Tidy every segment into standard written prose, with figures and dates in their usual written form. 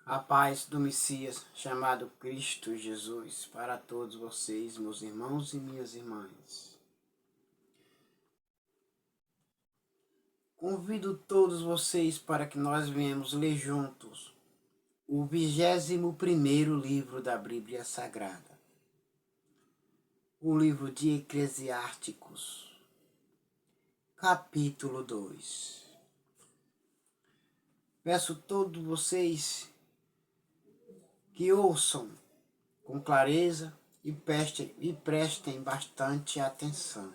A paz do Messias, chamado Cristo Jesus, para todos vocês, meus irmãos e minhas irmãs. Convido todos vocês para que nós venhamos ler juntos o 21º livro da Bíblia Sagrada, o livro de Eclesiásticos, capítulo 2. Peço a todos vocês que ouçam com clareza e prestem bastante atenção.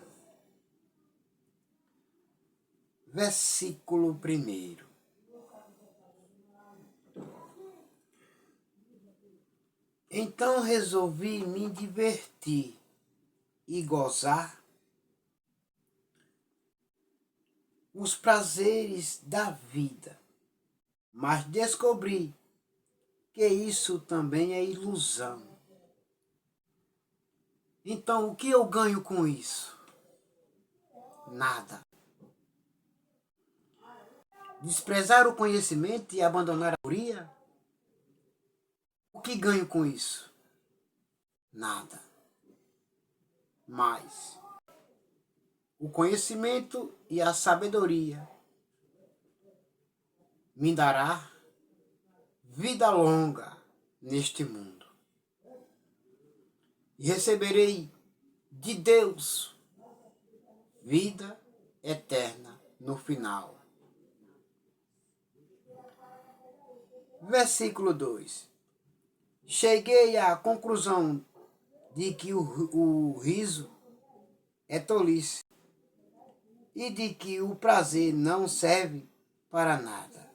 Versículo 1. Então resolvi me divertir e gozar os prazeres da vida, mas descobri que isso também é ilusão. Então, o que eu ganho com isso? Nada. Desprezar o conhecimento e abandonar a sabedoria? O que ganho com isso? Nada. Mas o conhecimento e a sabedoria me dará vida longa neste mundo. E receberei de Deus vida eterna no final. Versículo 2. Cheguei à conclusão de que o riso é tolice e de que o prazer não serve para nada.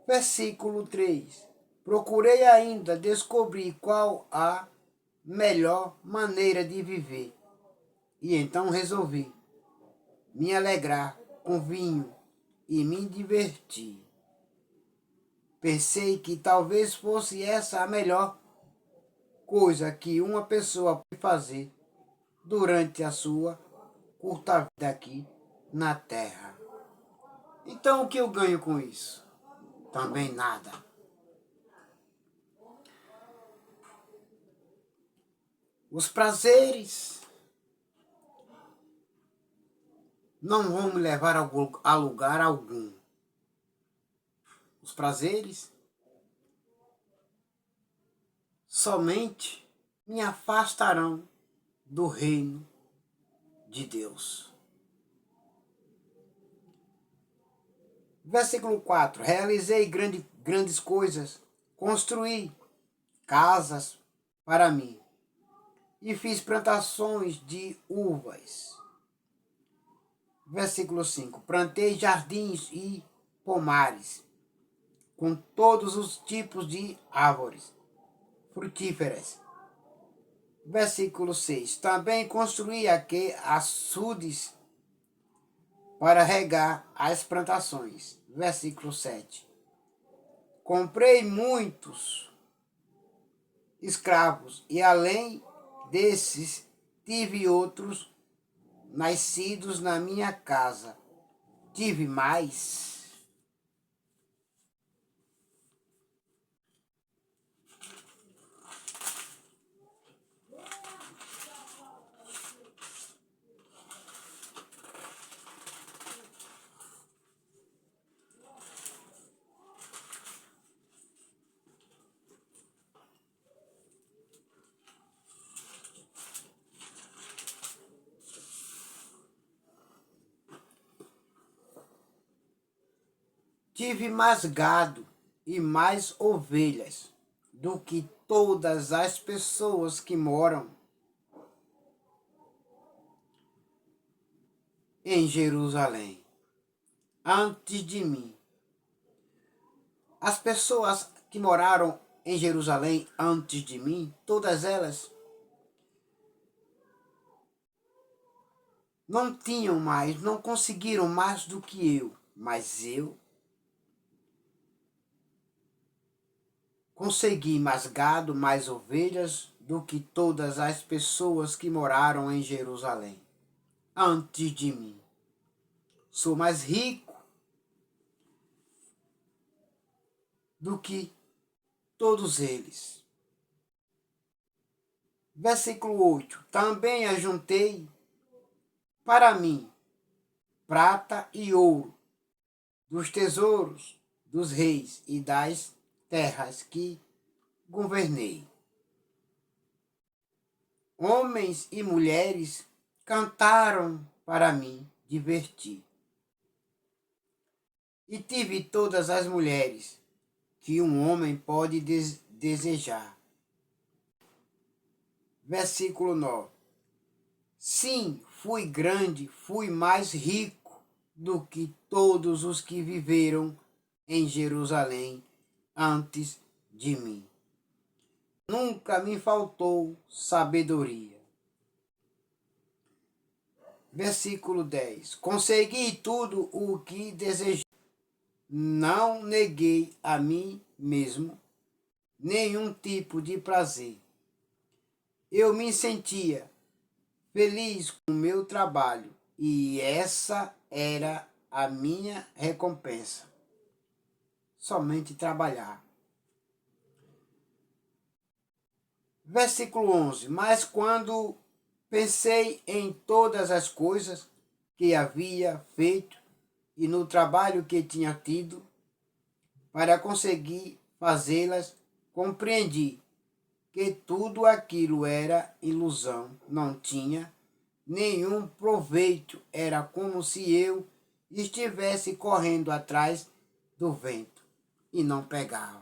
Versículo 3. Procurei ainda descobrir qual a melhor maneira de viver, e então resolvi me alegrar com vinho e me divertir. Pensei que talvez fosse essa a melhor coisa que uma pessoa pode fazer durante a sua curta vida aqui na Terra. Então o que eu ganho com isso? Também nada. Os prazeres não vão me levar a lugar algum. Os prazeres somente me afastarão do reino de Deus. Versículo 4. Realizei grandes coisas, construí casas para mim e fiz plantações de uvas. Versículo 5. Plantei jardins e pomares com todos os tipos de árvores frutíferas. Versículo 6. Também construí aqui açudes para regar as plantações. Versículo 7. Comprei muitos escravos e além desses tive outros nascidos na minha casa. Tive mais. Tive mais gado e mais ovelhas do que todas as pessoas que moram em Jerusalém antes de mim. As pessoas que moraram em Jerusalém antes de mim, todas elas não tinham mais, não conseguiram mais do que eu, mas eu consegui mais gado, mais ovelhas do que todas as pessoas que moraram em Jerusalém antes de mim. Sou mais rico do que todos eles. Versículo 8. Também ajuntei para mim prata e ouro dos tesouros dos reis e das terras que governei. Homens e mulheres cantaram para mim divertir. E tive todas as mulheres que um homem pode desejar. Versículo 9. Sim, fui grande, fui mais rico do que todos os que viveram em Jerusalém antes de mim. Nunca me faltou sabedoria. Versículo 10. Consegui tudo o que desejei. Não neguei a mim mesmo nenhum tipo de prazer. Eu me sentia feliz com o meu trabalho e essa era a minha recompensa. Somente trabalhar. Versículo 11. Mas quando pensei em todas as coisas que havia feito e no trabalho que tinha tido para conseguir fazê-las, compreendi que tudo aquilo era ilusão, não tinha nenhum proveito, era como se eu estivesse correndo atrás do vento e não pegava.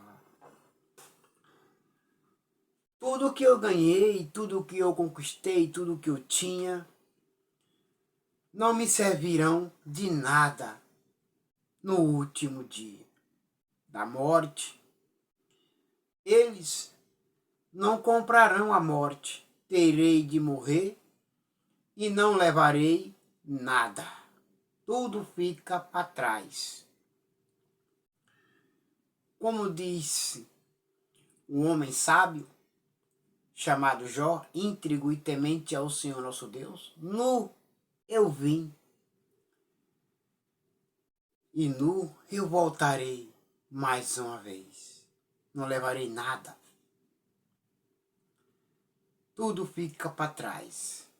Tudo que eu ganhei, tudo que eu conquistei, tudo que eu tinha, não me servirão de nada no último dia da morte. Eles não comprarão a morte. Terei de morrer e não levarei nada. Tudo fica para trás. Como disse um homem sábio, chamado Jó, íntegro e temente ao Senhor nosso Deus, nu eu vim e nu eu voltarei mais uma vez. Não levarei nada. Tudo fica para trás.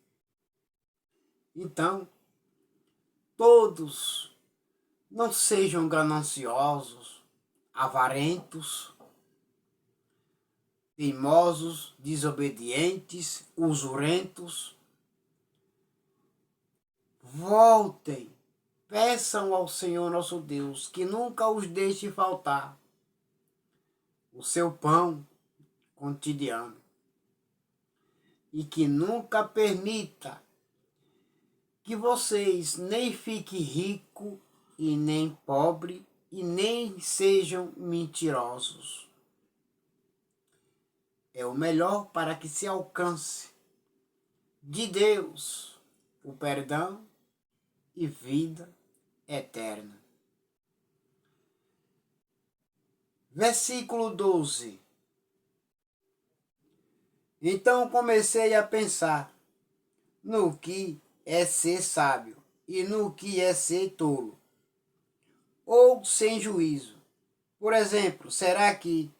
Então, todos não sejam gananciosos, avarentos, teimosos, desobedientes, usurentos. Voltem, peçam ao Senhor nosso Deus que nunca os deixe faltar o seu pão cotidiano e que nunca permita que vocês nem fiquem ricos e nem pobres e nem sejam mentirosos. É o melhor para que se alcance de Deus o perdão e vida eterna. Versículo 12. Então comecei a pensar no que é ser sábio e no que é ser tolo, ou sem juízo. Por exemplo, será que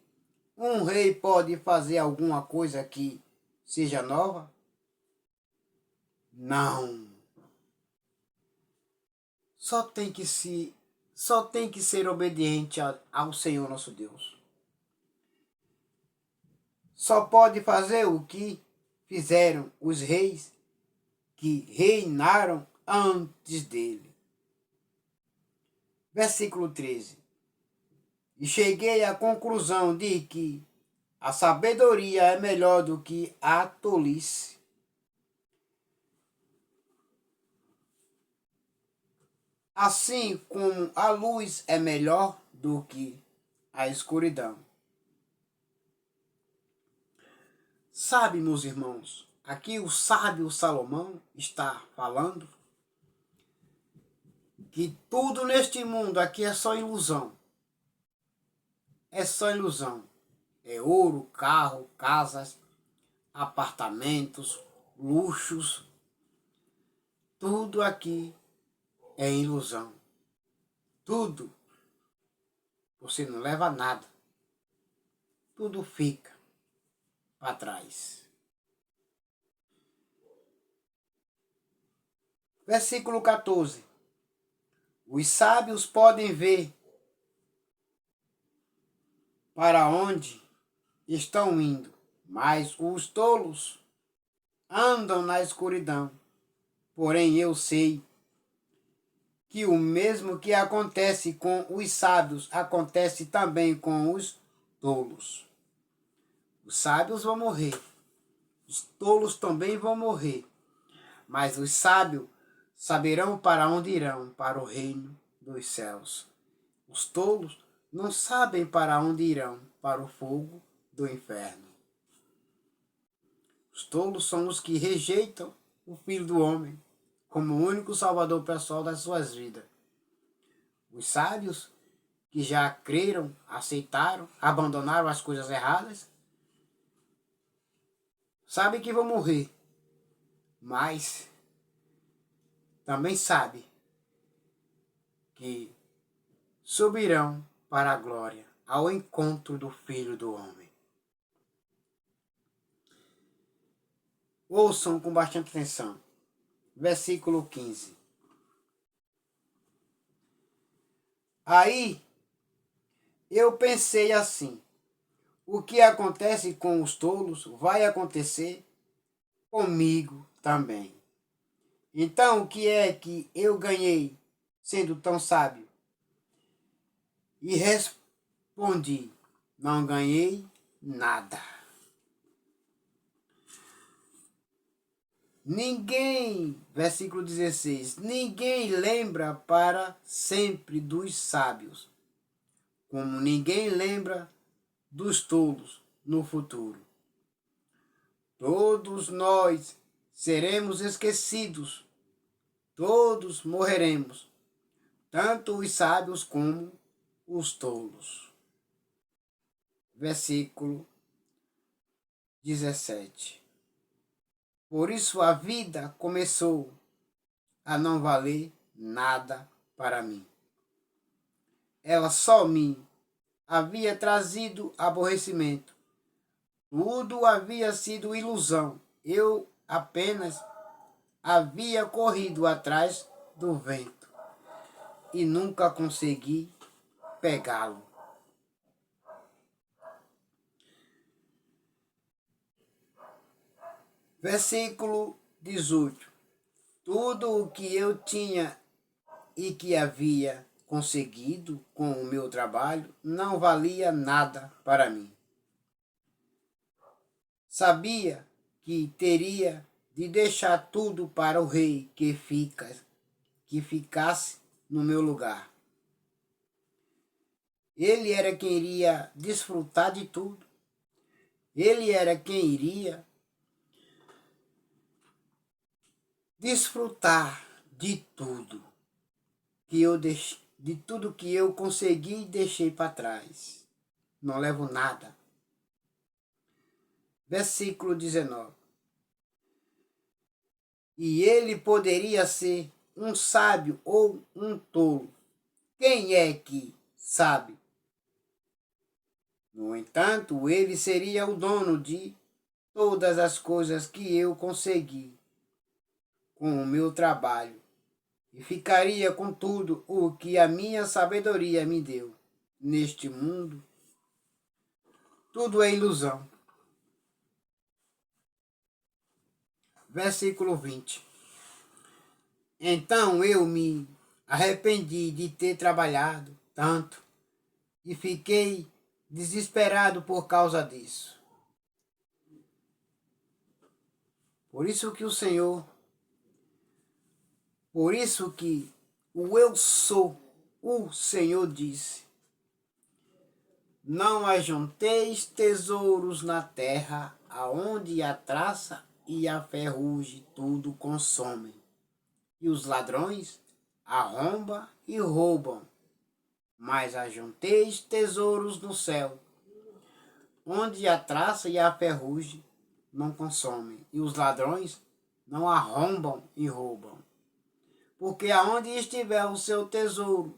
um rei pode fazer alguma coisa que seja nova? Não. Só tem que ser obediente ao Senhor nosso Deus. Só pode fazer o que fizeram os reis que reinaram antes dele. Versículo 13. E cheguei à conclusão de que a sabedoria é melhor do que a tolice. Assim como a luz é melhor do que a escuridão. Sabe, meus irmãos, aqui o sábio Salomão está falando que tudo neste mundo aqui é só ilusão. É só ilusão. É ouro, carro, casas, apartamentos, luxos. Tudo aqui é ilusão. Tudo. Você não leva nada. tudo fica para trás. Versículo 14. Os sábios podem ver para onde estão indo, mas os tolos andam na escuridão. Porém, eu sei que o mesmo que acontece com os sábios acontece também com os tolos. Os sábios vão morrer, os tolos também vão morrer, mas os sábios saberão para onde irão, para o reino dos céus. Os tolos não sabem para onde irão, para o fogo do inferno. Os tolos são os que rejeitam o Filho do Homem como o único salvador pessoal das suas vidas. Os sábios que já creram, aceitaram, abandonaram as coisas erradas, sabem que vão morrer, mas também sabem que subirão para a glória, ao encontro do Filho do Homem. Ouçam com bastante atenção. Versículo 15. Aí eu pensei assim: o que acontece com os tolos vai acontecer comigo também. Então, o que é que eu ganhei sendo tão sábio? E respondi: não ganhei nada. Versículo 16, ninguém lembra para sempre dos sábios, como ninguém lembra dos tolos no futuro. Todos nós seremos esquecidos, todos morreremos, tanto os sábios como os tolos. Versículo 17. Por isso a vida começou a não valer nada para mim. Ela só me havia trazido aborrecimento. Tudo havia sido ilusão. Eu apenas havia corrido atrás do vento e nunca consegui pegá-lo. Versículo 18. Tudo o que eu tinha e que havia conseguido com o meu trabalho não valia nada para mim. Sabia que teria de deixar tudo para o rei que ficasse no meu lugar. Ele era quem iria desfrutar de tudo. Ele era quem iria desfrutar de tudo que eu consegui e deixei para trás. Não levo nada. Versículo 19. E ele poderia ser um sábio ou um tolo. Quem é que sabe? No entanto, ele seria o dono de todas as coisas que eu consegui com o meu trabalho e ficaria com tudo o que a minha sabedoria me deu. Neste mundo, tudo é ilusão. Versículo 20. Então eu me arrependi de ter trabalhado tanto e fiquei desesperado por causa disso. Por isso que o eu sou, o Senhor disse: não ajunteis tesouros na terra, aonde a traça e a ferrugem tudo consomem, e os ladrões arrombam e roubam. Mas ajunteis tesouros no céu, onde a traça e a ferrugem não consomem, e os ladrões não arrombam e roubam. Porque aonde estiver o seu tesouro,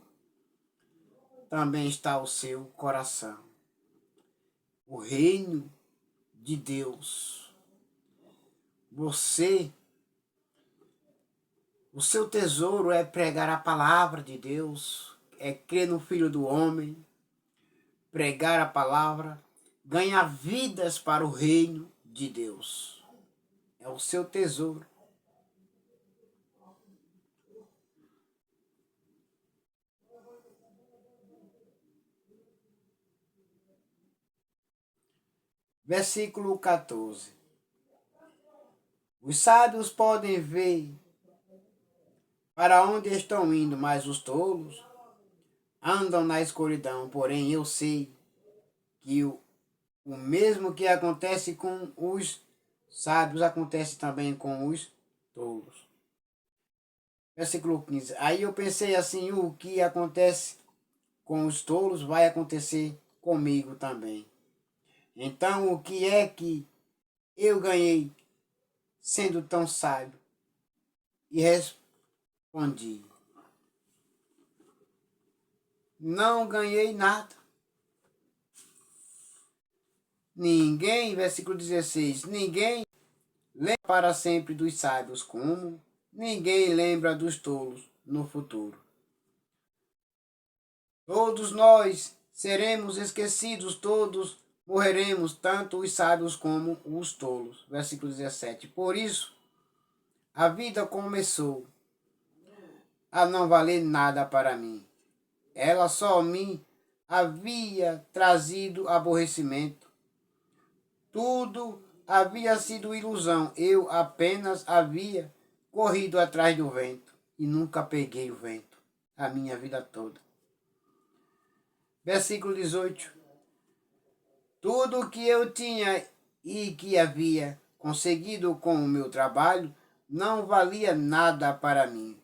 também está o seu coração. o reino de Deus. O seu tesouro é pregar a palavra de Deus, é crer no Filho do Homem, pregar a palavra, ganhar vidas para o reino de Deus. É o seu tesouro. Versículo 14. Os sábios podem ver para onde estão indo, mas os tolos andam na escuridão. Porém, eu sei que o mesmo que acontece com os sábios acontece também com os tolos. Versículo 15. Aí eu pensei assim: o que acontece com os tolos vai acontecer comigo também. Então, o que é que eu ganhei sendo tão sábio? E respondi: não ganhei nada. Ninguém, versículo 16, ninguém lembra para sempre dos sábios, como ninguém lembra dos tolos no futuro. Todos nós seremos esquecidos, todos morreremos, tanto os sábios como os tolos. Versículo 17. Por isso, a vida começou a não valer nada para mim. Ela só me havia trazido aborrecimento. Tudo havia sido ilusão. Eu apenas havia corrido atrás do vento e nunca peguei o vento a minha vida toda. Versículo 18. Tudo o que eu tinha e que havia conseguido com o meu trabalho não valia nada para mim.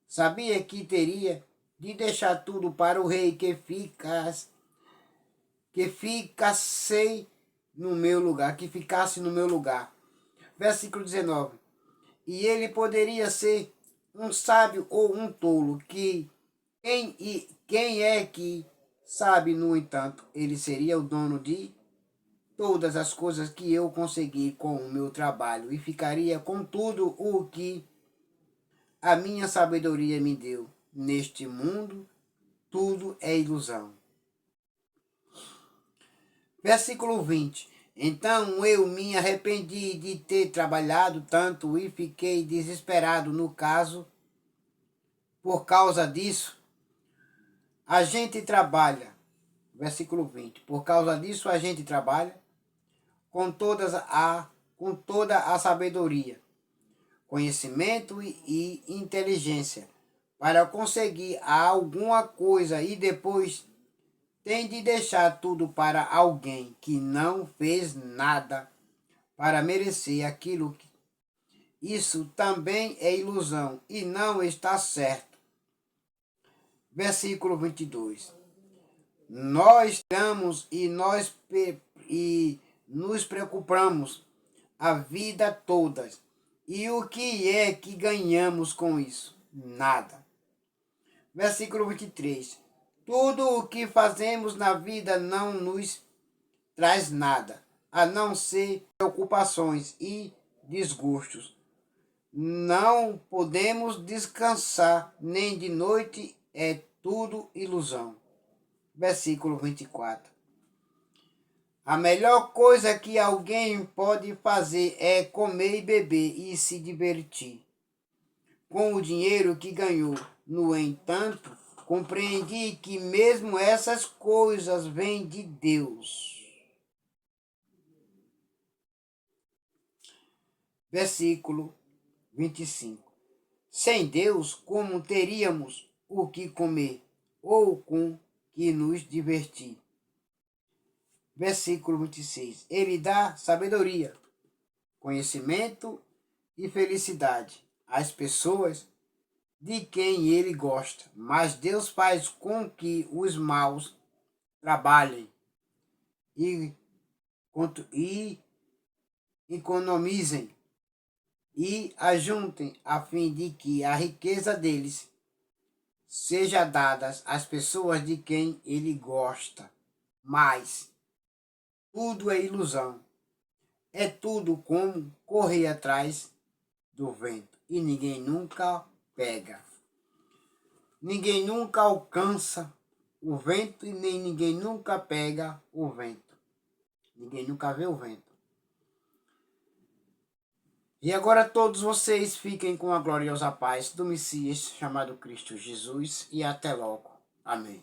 Sabia que teria de deixar tudo para o rei que ficasse no meu lugar. Versículo 19. E ele poderia ser um sábio ou um tolo, quem é que sabe, no entanto, ele seria o dono de todas as coisas que eu consegui com o meu trabalho e ficaria com tudo o que a minha sabedoria me deu. Neste mundo, tudo é ilusão. Versículo 20. Então eu me arrependi de ter trabalhado tanto e fiquei desesperado no caso. Por causa disso, a gente trabalha. Versículo 20. Por causa disso, a gente trabalha com toda a sabedoria, conhecimento e inteligência para conseguir alguma coisa e depois tem de deixar tudo para alguém que não fez nada para merecer aquilo. Isso também é ilusão e não está certo. Versículo 22. Nós estamos e nos preocupamos a vida toda. E o que é que ganhamos com isso? Nada. Versículo 23. Tudo o que fazemos na vida não nos traz nada, a não ser preocupações e desgostos. Não podemos descansar, nem de noite, é tudo ilusão. Versículo 24. A melhor coisa que alguém pode fazer é comer e beber e se divertir. Com o dinheiro que ganhou, no entanto, compreendi que mesmo essas coisas vêm de Deus. Versículo 25. Sem Deus, como teríamos o que comer ou com que nos divertir? Versículo 26. Ele dá sabedoria, conhecimento e felicidade às pessoas de quem ele gosta, mas Deus faz com que os maus trabalhem e economizem e ajuntem a fim de que a riqueza deles seja dada às pessoas de quem ele gosta. Mas tudo é ilusão. É tudo como correr atrás do vento e ninguém nunca pega. Ninguém nunca alcança o vento e nem ninguém nunca pega o vento. Ninguém nunca vê o vento. E agora todos vocês fiquem com a gloriosa paz do Messias chamado Cristo Jesus e até logo. Amém.